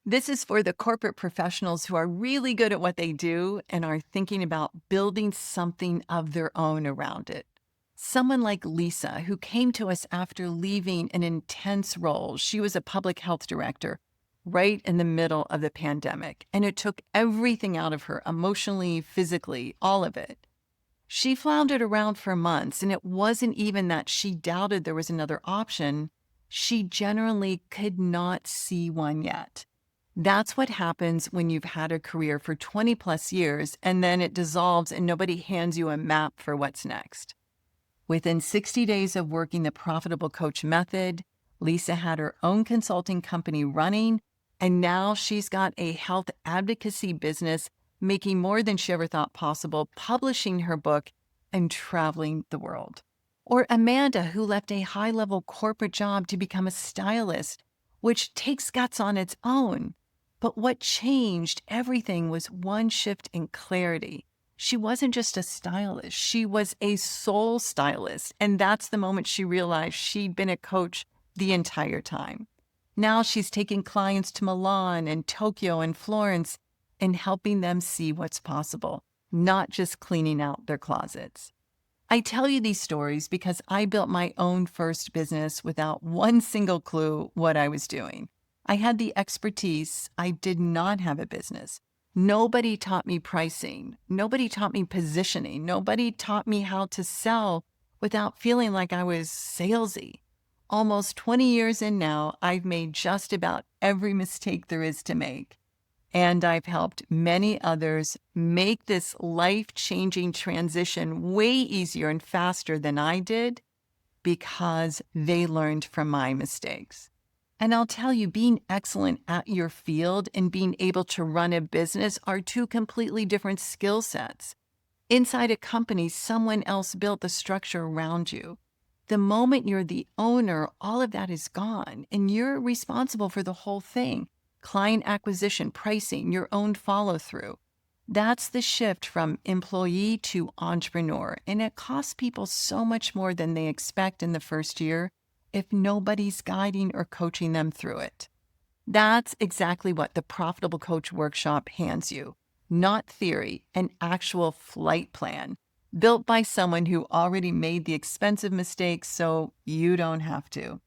This is for the corporate professionals who are really good at what they do and are thinking about building something of their own around it. Someone like Lisa, who came to us after leaving an intense role. She was a public health director right in the middle of the pandemic, and it took everything out of her emotionally, physically, all of it. She floundered around for months, and it wasn't even that she doubted there was another option. She generally could not see one yet. That's what happens when you've had a career for 20 plus years and then it dissolves and nobody hands you a map for what's next. Within 60 days of working the profitable coach method, Lisa had her own consulting company running, and now she's got a health advocacy business making more than she ever thought possible, publishing her book and traveling the world. Or Amanda, who left a high level corporate job to become a stylist, which takes guts on its own. But what changed everything was one shift in clarity. She wasn't just a stylist, she was a soul stylist. And that's the moment she realized she'd been a coach the entire time. Now she's taking clients to Milan and Tokyo and Florence and helping them see what's possible, not just cleaning out their closets. I tell you these stories because I built my own first business without one single clue what I was doing. I had the expertise. I did not have a business. Nobody taught me pricing. Nobody taught me positioning. Nobody taught me how to sell without feeling like I was salesy. Almost 20 years in now, I've made just about every mistake there is to make. And I've helped many others make this life-changing transition way easier and faster than I did because they learned from my mistakes. And I'll tell you, being excellent at your field and being able to run a business are two completely different skill sets. Inside a company, someone else built the structure around you. The moment you're the owner, all of that is gone, and you're responsible for the whole thing. Client acquisition, pricing, your own follow through. That's the shift from employee to entrepreneur, and it costs people so much more than they expect in the first year if nobody's guiding or coaching them through it. That's exactly what the Profitable Coach Workshop hands you. Not theory, an actual flight plan built by someone who already made the expensive mistakes so you don't have to.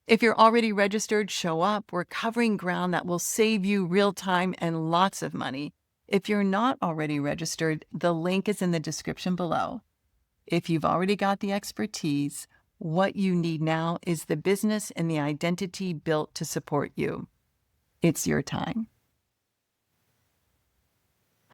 If you're already registered, show up. We're covering ground that will save you real time and lots of money. If you're not already registered, the link is in the description below. If you've already got the expertise, what you need now is the business and the identity built to support you. It's your time.